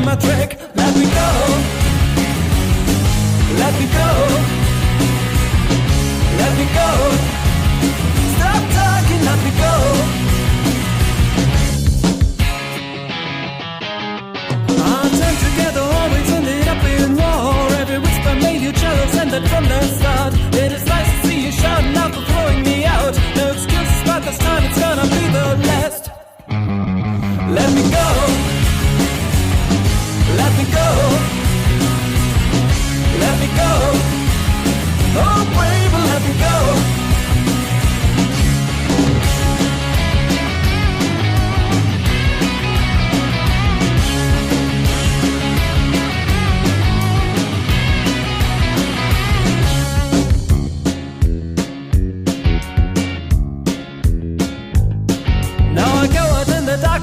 playing my trick. Let me go. Let me go. Let me go. Stop talking, let me go. Our time together always ended up in war. Every whisper made you jealous, and that from the start. It is nice to see you shouting out for throwing me out. No excuses, but this time it's gonna be the last. Let me go. Let me go. Let me go. Oh, baby, let me go.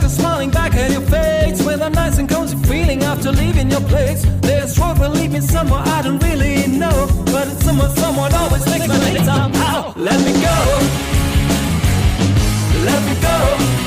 Smiling back at your face with a nice and cozy feeling after leaving your place. This road will lead me somewhere I don't really know, but it's somewhere someone always makes my name somehow. Let me go. Let me go.